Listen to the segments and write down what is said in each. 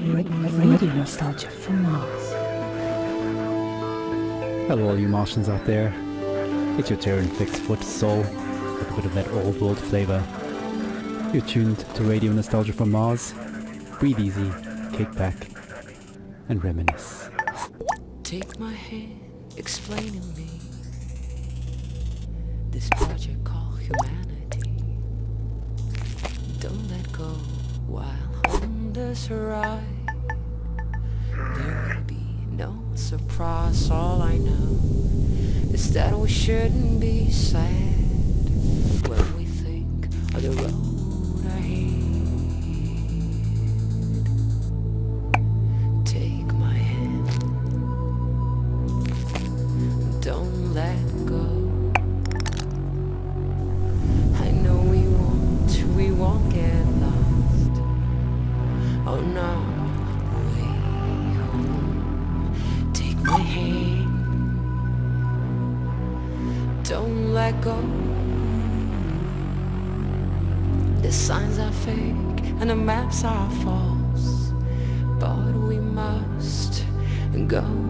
Radio nostalgia from Mars. Hello all you Martians out there. It's your Terran fixed foot soul with a bit of that old world flavour. You're tuned to Radio Nostalgia from Mars. Breathe easy, kick back and reminisce. Take my hand, explain to me this project called humanity. Don't let go while holding this right. There will be no surprise. All I know is that we shouldn't be sad when we think of the road ahead. Take my hand, don't let go. I know we won't get lost. Oh no, way home. Take my hand, don't let go. The signs are fake and the maps are false, but we must go on.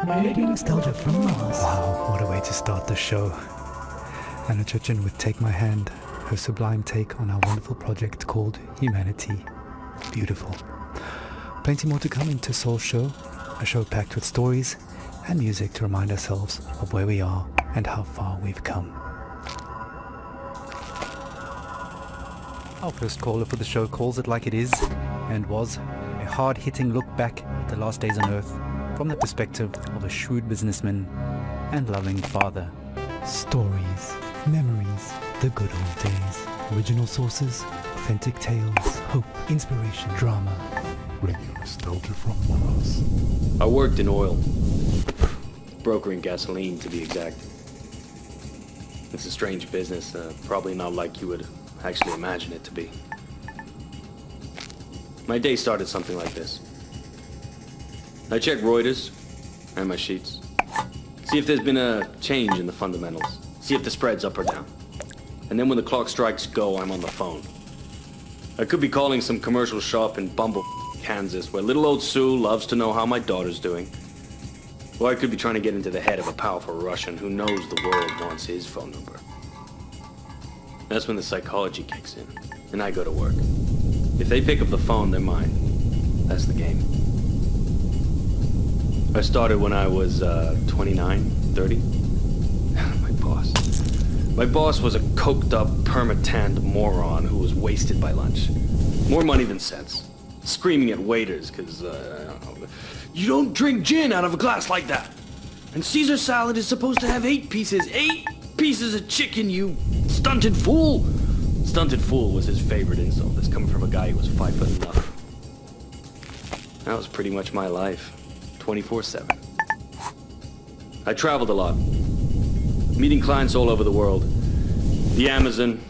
Radio nostalgia from Mars. Wow, what a way to start the show. Anna Churchin with Take My Hand, her sublime take on our wonderful project called Humanity. Beautiful. Plenty more to come into Soul Show, a show packed with stories and music to remind ourselves of where we are and how far we've come. Our first caller for the show calls it like it is, and was a hard-hitting look back at the last days on Earth from the perspective of a shrewd businessman and loving father. Stories, memories, the good old days, original sources, authentic tales, hope, inspiration, drama. Radio nostalgia from Mars. I worked in oil, brokering gasoline to be exact. It's a strange business, probably not like you would actually imagine it to be. My day started something like this. I check Reuters and my sheets. See if there's been a change in the fundamentals. See if the spread's up or down. And then when the clock strikes go, I'm on the phone. I could be calling some commercial shop in Bumble, Kansas, where little old Sue loves to know how my daughter's doing. Or I could be trying to get into the head of a powerful Russian who knows the world wants his phone number. That's when the psychology kicks in, and I go to work. If they pick up the phone, they're mine. That's the game. I started when I was 29, 30. My boss was a coked-up, perma-tanned moron who was wasted by lunch. More money than sense. Screaming at waiters, because, you don't drink gin out of a glass like that. And Caesar salad is supposed to have 8 pieces. 8 pieces of chicken, you stunted fool! Stunted fool was his favorite insult. That's coming from a guy who was 5 foot nothing. That was pretty much my life. 24/7. I traveled a lot, meeting clients all over the world. The Amazon,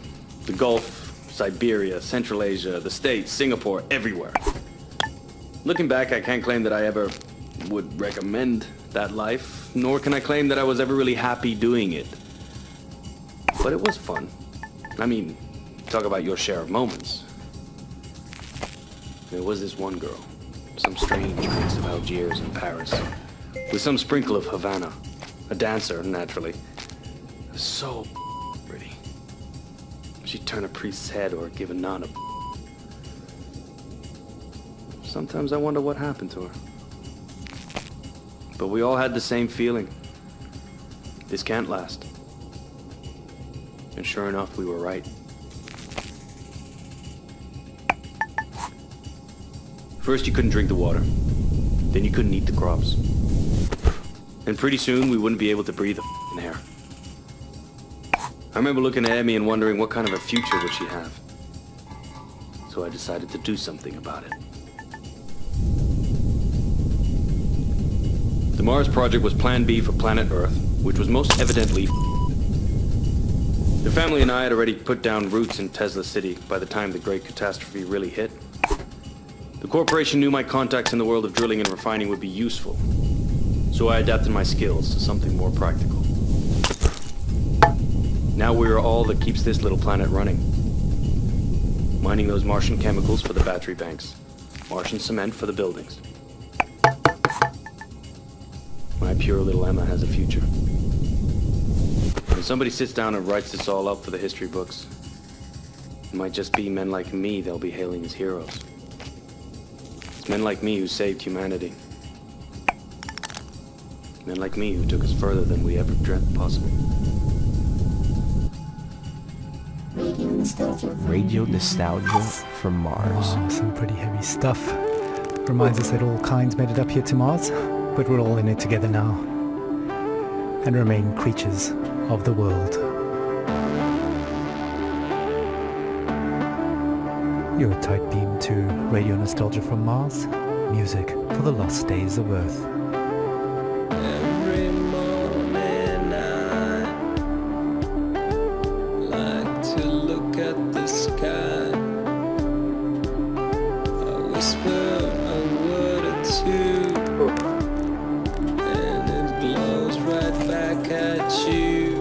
the Gulf, Siberia, Central Asia, the States, Singapore, everywhere. Looking back, I can't claim that I ever would recommend that life, nor can I claim that I was ever really happy doing it. But it was fun. I mean, talk about your share of moments. There was this one girl, some strange mix of Algiers and Paris, with some sprinkle of Havana. A dancer, naturally. So pretty. She'd turn a priest's head or give a nun a... Sometimes I wonder what happened to her. But we all had the same feeling. This can't last. And sure enough, we were right. First, you couldn't drink the water. Then you couldn't eat the crops. And pretty soon, we wouldn't be able to breathe the air. I remember looking at Emmy and wondering what kind of a future would she have. So I decided to do something about it. The Mars project was Plan B for planet Earth, which was most evidently The family and I had already put down roots in Tesla City by the time the great catastrophe really hit. The corporation knew my contacts in the world of drilling and refining would be useful, so I adapted my skills to something more practical. Now we are all that keeps this little planet running. Mining those Martian chemicals for the battery banks, Martian cement for the buildings. My pure little Emma has a future. When somebody sits down and writes this all up for the history books, it might just be men like me they'll be hailing as heroes. It's men like me who saved humanity. Men like me who took us further than we ever dreamt possible. Radio nostalgia from Mars. Wow, some pretty heavy stuff. Reminds us that all kinds made it up here to Mars, but we're all in it together now, and remain creatures of the world. You're a tight beam to Radio Nostalgia from Mars, music for the lost days of Earth. Every morning I like to look at the sky. I whisper a word or two, and it glows right back at you.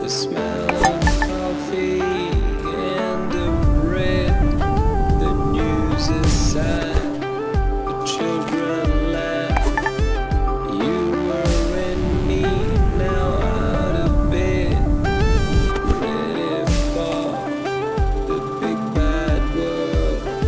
The smell of coffee and of bread, the news is sad. The children laugh. You were in me, now out of bed, ready for the big bad world.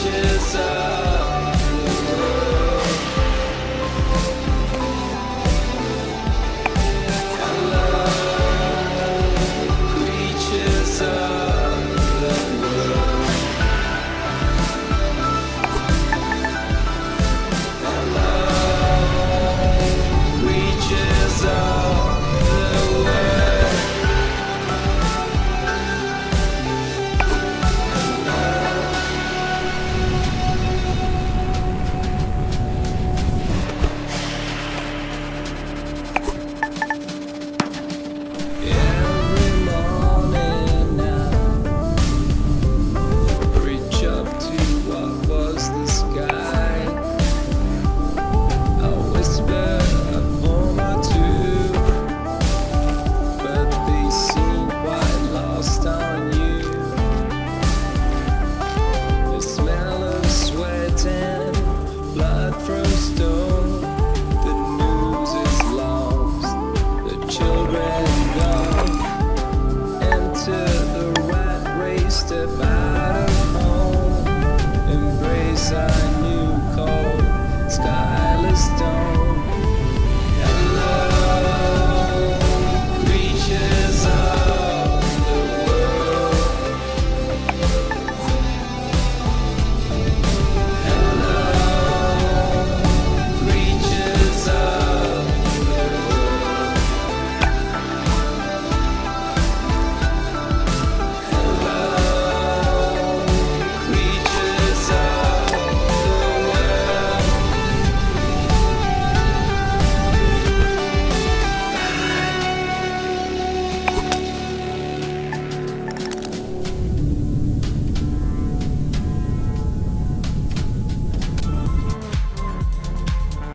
ashes